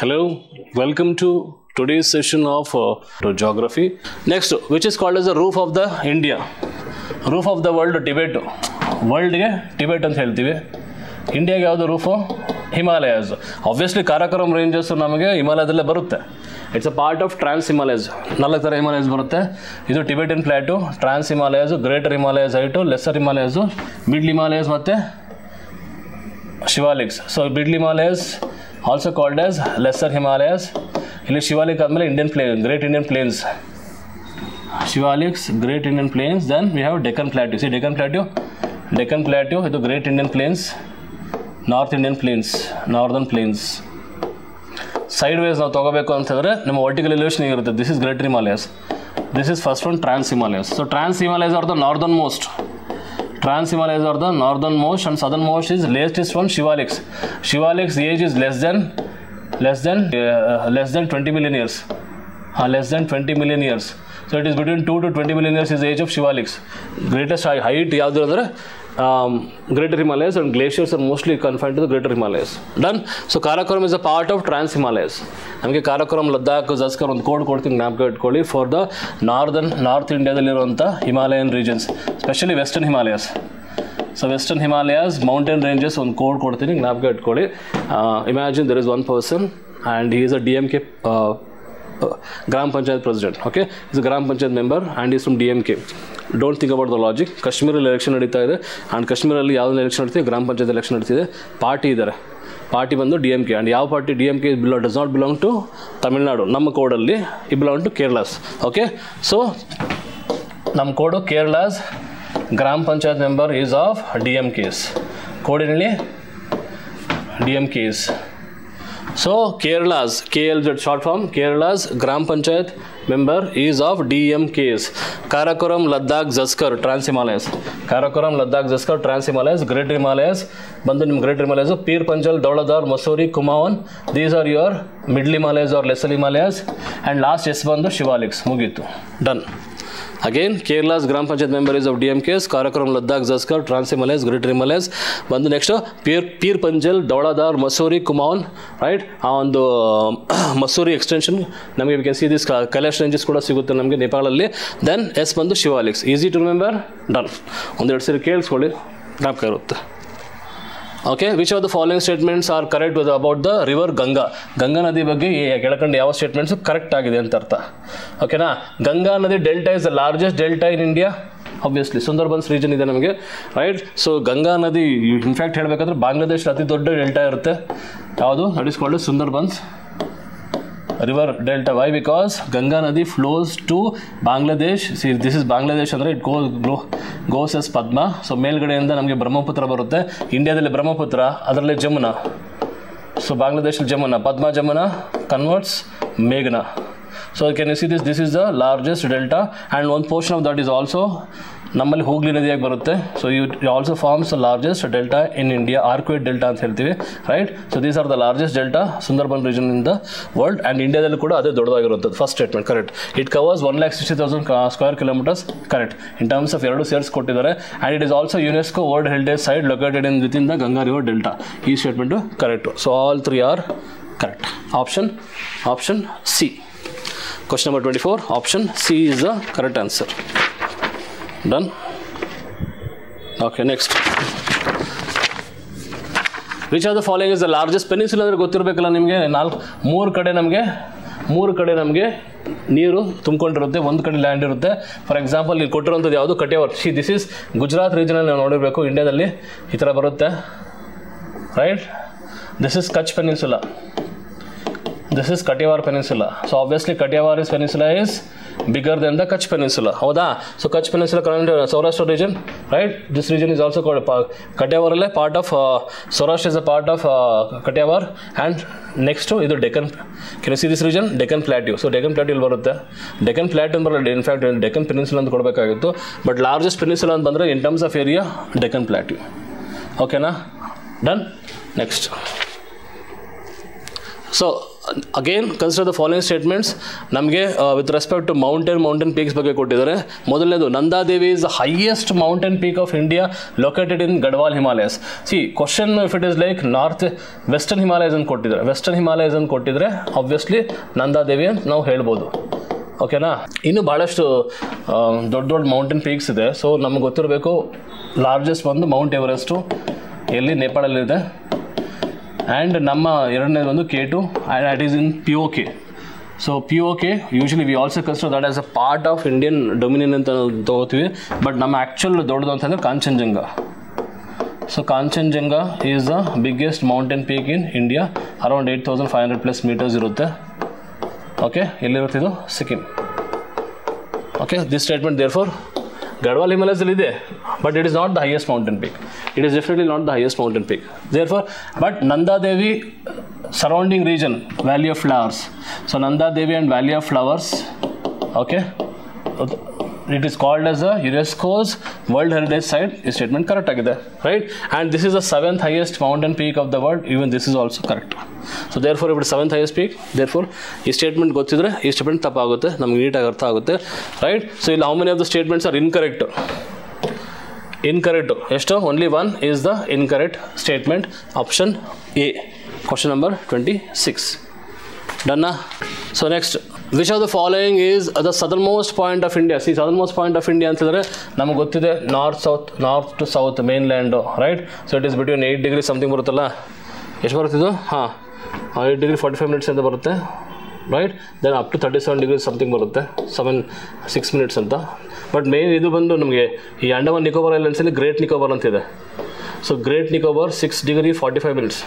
Hello, welcome to today's session of geography. Next, which is called as the roof of the India, roof of the world, Tibet. World ಗೆ Tibet ಅಂತ ಹೇಳ್ತೀವಿ. ಇಂಡಿಯಾಗೆ ಯಾವುದು roof? Himalayas. Obviously Karakoram ranges ನಮಗೆ ಹಿಮಾಲಯದಲ್ಲೇ ಬರುತ್ತೆ. It's a part of trans Himalayas. 4 ಥರ ಹಿಮಾಲಯಸ್ ಬರುತ್ತೆ. ಇದು Tibetan plateau, trans Himalayas, greater Himalayas height, lesser Himalayas, middle Himalayas ಮತ್ತು Shivaliks. So middle Himalayas also called as lesser Himalayas. ಇಲ್ಲಿ ಶಿವಾಲಿಕ್ ಆದಮೇಲೆ Indian plain, great Indian plains, Shivaliks, great Indian plains. Then we have Deccan plateau. See Deccan plateau ಇದು great Indian plains, north Indian plains, northern plains. Side wise ನಾವು ತೊಗೋಬೇಕು ಅಂತಂದರೆ ನಮ್ಮ vertical elevation ಇರುತ್ತೆ. This is greater Himalayas, this is first one trans Himalayas. So trans Himalayas are the northernmost. Trans Himalayas are the northernmost and southernmost is latest one Shivaliks. Shivaliks age is less than 20 million years. Less than 20 million years. So it is between 2 to 20 million years is the age of Shivaliks. Greatest height ಯಾವುದು ಅಂದರೆ Greater Himalayas, and glaciers are mostly confined to the Greater Himalayas. Done. So Karakoram is a part of Trans Himalayas. ನಮಗೆ ಕಾರಾಕೋರಂ, ಲದ್ದಾಖ್, ಜಸ್ಕರ್ ಒಂದು code ಕೊಡ್ತೀನಿ, ಜ್ಞಾಪಕ ಇಟ್ಕೊಳ್ಳಿ. For the north ಇಂಡಿಯಾದಲ್ಲಿರುವಂಥ Himalayan regions, specially western Himalayas. So western Himalayas mountain ranges ಒಂದು code ಕೊಡ್ತೀನಿ, ಜ್ಞಾಪಕ ಇಟ್ಕೊಳ್ಳಿ. Imagine there is one person and he is a DMK Gram Panchayat president. Okay, he's a Gram Panchayat member and he's from DMK. Don't think about the logic. ಕಾಶ್ಮೀರಲ್ಲಿ election ನಡೀತಾ ಇದೆ and ಕಾಶ್ಮೀರಲ್ಲಿ ಯಾವುದೇ election ನಡೀತಿದೆ, gram panchayat election ನಡೀತಿದೆ. Party ಇದ್ದಾರೆ, party ಬಂದು DMK. And ಯಾವ party? DMK does not belong to Tamil Nadu. ನಮ್ಮ ಕೋಡಲ್ಲಿ it belong to Kerala's. Okay, so ನಮ್ಮ code Kerala's gram panchayat member is of DMKs. ಕೋಡಿನಲ್ಲಿ DMKs. So Kerala's, KLZ short form, Kerala's Gram Panchayat member is of DMKs. Karakoram, Ladakh, Zaskar, Trans Himalayas. Karakoram, Ladakh, Zaskar, Trans Himalayas, Greater Himalayas. Bandu ನಿಮ್ಮ Greater Himalayas, Pir Panjal, Dauladhar, Mussoorie, Kumaon. These are your Middle Himalayas or Lesser Himalayas. And last S ಬಂದು ಶಿವಾಲಿಕ್ಸ್. ಮುಗೀತು, done. Again, Kerala's Gram Panchayat member is of DMKs, Karakoram, Ladakh, Zaskar, Trans Himalayas, Greater Himalayas. ಬಂದು next Pir Panjal, Dhauladhar, Mussoorie, Kumaon. Right, ಆ ಒಂದು Mussoorie extension ನಮಗೆ we can see this Kailash ranges ಕೂಡ ಸಿಗುತ್ತೆ ನಮಗೆ ನೇಪಾಳಲ್ಲಿ. ದೆನ್ ಎಸ್ ಬಂದು Shivaliks. Easy to remember, done. ಒಂದೆರಡು ಸರಿ ಕೇಳಿಸ್ಕೊಳ್ಳಿ, ಜ್ಞಾಪಕ ಇರುತ್ತೆ. Okay, which of the following statements are correct about the river Ganga? Ganga ನದಿ ಬಗ್ಗೆ ಕೆಳಕಂಡು ಯಾವ ಸ್ಟೇಟ್ಮೆಂಟ್ಸು ಕರೆಕ್ಟ್ ಆಗಿದೆ ಅಂತ ಅರ್ಥ. ಓಕೆನಾ? ಗಂಗಾ ನದಿ delta is the largest delta in India. Obviously Sundarbans region ಇದೆ ನಮಗೆ, ರೈಟ್. ಸೊ ಗಂಗಾ ನದಿ ಇನ್ಫ್ಯಾಕ್ಟ್ ಹೇಳಬೇಕಾದ್ರೆ ಬಾಂಗ್ಲಾದೇಶ ಅತಿ ದೊಡ್ಡ ಡೆಲ್ಟಾ ಇರುತ್ತೆ. ಯಾವುದು? That is called Sundarbans river delta. Why? Because Ganga Nadi flows to Bangladesh. See, this is Bangladesh ಅಂದರೆ it goes as Padma. So ಮೇಲ್ಗಡೆಯಿಂದ ನಮಗೆ ಬ್ರಹ್ಮಪುತ್ರ ಬರುತ್ತೆ. ಇಂಡಿಯಾದಲ್ಲಿ ಬ್ರಹ್ಮಪುತ್ರ, ಅದರಲ್ಲಿ ಜಮುನಾ. ಸೊ ಬಾಂಗ್ಲಾದೇಶಲ್ಲಿ ಜಮುನಾ, ಪದ್ಮಾ ಜಮುನಾ ಕನ್ವರ್ಟ್ಸ್ ಮೇಘನಾ. So can you see this? This is the largest delta and one portion of that is also ನಮ್ಮಲ್ಲಿ ಹೂಗ್ಲಿ ನದಿಯಾಗಿ ಬರುತ್ತೆ. So it also forms the largest delta in India, arcuate delta ಅಂತ ಹೇಳ್ತೀವಿ, right. So these are the largest delta Sundarban region in the world. And ಇಂಡಿಯಾದಲ್ಲಿ ಕೂಡ ಅದೇ ದೊಡ್ಡದಾಗಿರುತ್ತದೆ. First statement correct. It covers 160,000 square kilometres, correct. In terms of ಎರಡು ಸೇರ್ಸ್ ಕೊಟ್ಟಿದ್ದಾರೆ. And it is also UNESCO world heritage site located in with in the Ganga river delta. ಈ statement correct. So all three are correct. Option C. Question number 24, option C is the correct answer. Done. Okay, next. Which of the following is the largest peninsula? ಅಂದರೆ ಗೊತ್ತಿರಬೇಕಲ್ಲ ನಿಮಗೆ. ಮೂರು ಕಡೆ ನಮಗೆ ನೀರು ತುಂಬಿಕೊಂಡಿರುತ್ತೆ, ಒಂದು ಕಡೆ land ಇರುತ್ತೆ. ಫಾರ್ ಎಕ್ಸಾಂಪಲ್ ಇಲ್ಲಿ ಕೊಟ್ಟಿರೋಂಥದ್ದು ಯಾವುದು? ಕಟೇವರ್. ಸಿ ದಿಸ್ ಇಸ್ ಗುಜರಾತ್ ರೀಜನಲ್ಲಿ ನಾವು ನೋಡಿರಬೇಕು. ಇಂಡಿಯಾದಲ್ಲಿ ಈ ಥರ ಬರುತ್ತೆ, right. This is Kutch peninsula. This is Kathiawar Peninsula. So obviously Kathiawar Peninsula is bigger than the Kutch Peninsula. ಹೌದಾ? So Kutch Peninsula current Saurashtra region, right? This region is also called Kathiawar alle part of Saurashtra is a part of Kathiawar. And next to ಇದು Deccan. Can you see this region? Deccan Plateau. So Deccan Plateau ಇಲ್ಲಿ ಬರುತ್ತೆ. Deccan Plateau ಅಂತ ಬರಲ್ಲ, in fact Deccan Peninsula ಅಂತ ಕೊಡಬೇಕಾಗಿತ್ತು. But largest peninsula ಅಂತ ಬಂದರೆ in terms of area Deccan Plateau. ಓಕೆನಾ? Done. Next. So again consider the following statements. ನಮಗೆ with respect to mountain peaks ಬಗ್ಗೆ ಕೊಟ್ಟಿದ್ದಾರೆ. ಮೊದಲನೇದು, Nanda Devi is the highest mountain peak of India located in Garhwal Himalayas. See question if it is like western Himalayas ಅಂತ ಕೊಟ್ಟಿದ್ದಾರೆ, western Himalayas ಅಂತ ಕೊಟ್ಟಿದ್ರೆ obviously Nanda Devi ಅಂತ ನಾವು ಹೇಳ್ಬೋದು. ಓಕೆನಾ. ಇನ್ನು ಭಾಳಷ್ಟು ದೊಡ್ಡ ಮೌಂಟೇನ್ ಪೀಕ್ಸ್ ಇದೆ. ಸೊ ನಮ್ಗೆ ಗೊತ್ತಿರಬೇಕು ಲಾರ್ಜೆಸ್ಟ್ ಒಂದು ಮೌಂಟ್ ಎವರೆಸ್ಟು ಎಲ್ಲಿ ನೇಪಾಳಲ್ಲಿದೆ. ಆ್ಯಂಡ್ ನಮ್ಮ ಎರಡನೇದು ಒಂದು K2 and that is in POK. So POK usually we also consider that as a part of Indian dominion ಅಂತ ತೊಗೋತೀವಿ. ಬಟ್ ನಮ್ಮ ಆ್ಯಕ್ಚುಲ್ ದೊಡ್ಡದು ಅಂತಂದರೆ Kanchenjunga. So Kanchenjunga is the biggest mountain peak in India, around 8500+ metres ಇರುತ್ತೆ. Okay, ಎಲ್ಲಿರುತ್ತಿದ್ದು? Sikkim. Okay, this statement therefore Garhwal ಹಿಮಾಲಯದಲ್ಲಿ ಇದೆ, but it is not the highest mountain peak. It is definitely not the highest mountain peak. Therefore, but Nanda Devi surrounding region, Valley of Flowers. So Nanda Devi and Valley of Flowers, okay, it is called as a UNESCO's World Heritage Site. This statement correct agide, right? And this is the 7th highest mountain peak of the world. Even this is also correct. So therefore, if it is 7th highest peak, therefore this statement ಗೊತ್ತಿದ್ರೆ ಈ statement ತಪ್ಪಾಗುತ್ತೆ, ನಮಗೆ ನೀಟಾಗಿ ಅರ್ಥ ಆಗುತ್ತೆ, right? So ಇಲ್ಲಿ how many of the statements are incorrect? Incorrect. ಎಷ್ಟು? Only one is the incorrect statement. Option A. Question number 26. Done na? So next, which of the following is the southernmost point of India? See, southernmost point of India ಅಂತಂದರೆ ನಮಗೆ ಗೊತ್ತಿದೆ north to south mainland, right? So it is between 8 degree something ಬರುತ್ತಲ್ಲ. ಎಷ್ಟು ಬರುತ್ತಿದ್ದು? ಹಾಂ, 8 degree 45 minutes ಅಂತ ಬರುತ್ತೆ, right? Then up to 37 degree something ಬರುತ್ತೆ, 6 ಮಿನಿಟ್ಸ್ ಅಂತ. ಬಟ್ ಮೇನ್ ಇದು ಬಂದು ನಮಗೆ ಈ ಅಂಡಮಾನ್ ನಿಕೋಬಾರ್ ಐಲ್ಯಾಂಡ್ಸಲ್ಲಿ ಗ್ರೇಟ್ ನಿಕೋಬಾರ್ ಅಂತಿದೆ. So great Nicobar 6 degree 45 minutes.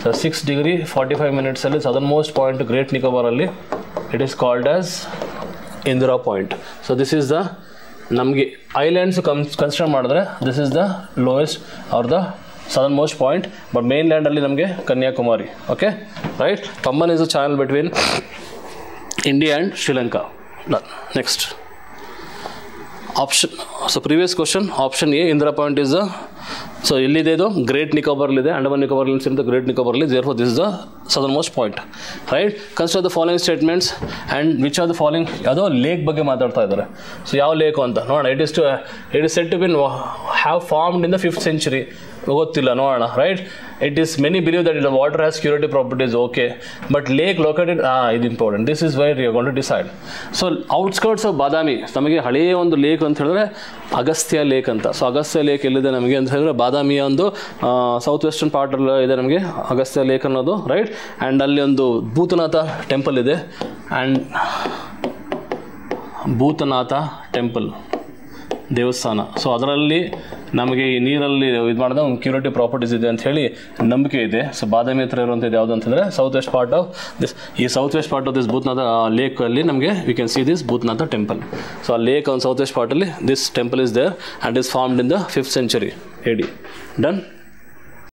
So 6 degree 45 ಮಿನಿಟ್ಸಲ್ಲಿ ಸದರ್ನ್ ಮೋಸ್ಟ್ ಪಾಯಿಂಟ್ ಗ್ರೇಟ್ ನಿಕೋಬಾರಲ್ಲಿ it is called as Indira point. So this is the ನಮಗೆ ಐಲ್ಯಾಂಡ್ಸ್ ಕನ್ಸಿಡರ್ ಮಾಡಿದ್ರೆ this is the lowest or the southern most point. But ಮೇನ್ ಲ್ಯಾಂಡಲ್ಲಿ ನಮಗೆ Kanyakumari. Okay, right? Pamban is a channel between India and Sri Lanka. Next option. So previous question option A Indira point is the, so ಎಲ್ಲಿದೆ ಇದು? Great ನಿಕೋಬಾರ್ಲಿದೆ, Andaman Nicobar islands ಇರುತ್ತೆ great ನಿಕೋಬಾರ್ಲಿ. Therefore this is the southern most point, right? Consider the following statements and which are the following. ಯಾವುದೋ lake ಬಗ್ಗೆ ಮಾತಾಡ್ತಾ ಇದ್ದಾರೆ. So ಯಾವ ಲೇಕು ಅಂತ ನೋಡೋಣ. It is said to been have formed in the 5th century. ಗೊತ್ತಿಲ್ಲ, ನೋಡೋಣ, right? It is many believe that it water has curative properties, okay, but lake located, ಇದು important. This is why you gone to decide. So outskirts of Badami, ನಮಗೆ ಹಳೆಯ ಒಂದು lake ಅಂತ ಹೇಳಿದ್ರೆ Agastya lake ಅಂತ. So Agastya lake ಎಲ್ಲಿದೆ ನಮಗೆ ಅಂತ ಹೇಳಿದ್ರೆ ಬಾದಾಮಿಯ ಒಂದು ಸೌತ್ ವೆಸ್ಟರ್ನ್ ಪಾರ್ಟಲ್ಲಿ ಇದೆ ನಮಗೆ ಅಗಸ್ತ್ಯ ಲೇಕ್ ಅನ್ನೋದು, ರೈಟ್? ಆ್ಯಂಡ್ ಅಲ್ಲಿ ಒಂದು ಭೂತನಾಥ ಟೆಂಪಲ್ ಇದೆ, ಆ್ಯಂಡ್ ಭೂತನಾಥ ಟೆಂಪಲ್ ದೇವಸ್ಥಾನ. ಸೊ ಅದರಲ್ಲಿ ನಮಗೆ ಈ ನೀರಲ್ಲಿ ಇದು ಮಾಡಿದ ಒಂದು ಕ್ಯೂರಿಟಿ ಪ್ರಾಪರ್ಟೀಸ್ ಇದೆ ಅಂತ ಹೇಳಿ ನಂಬಿಕೆ ಇದೆ. ಸೊ ಬಾದಾಮಿ ಹತ್ರ ಇರುವಂಥದ್ದು ಯಾವುದು ಅಂತಂದರೆ south west part of this, ಈ south west part of this Bhutanatha ಲೇಕಲ್ಲಿ ನಮಗೆ we can see this Bhutanatha temple. So ಆ ಲೇಕ್ ಆನ್ ಸೌತ್ ವೆಸ್ಟ್ ಪಾರ್ಟಲ್ಲಿ this temple is there and is formed in the 5th century AD. Done.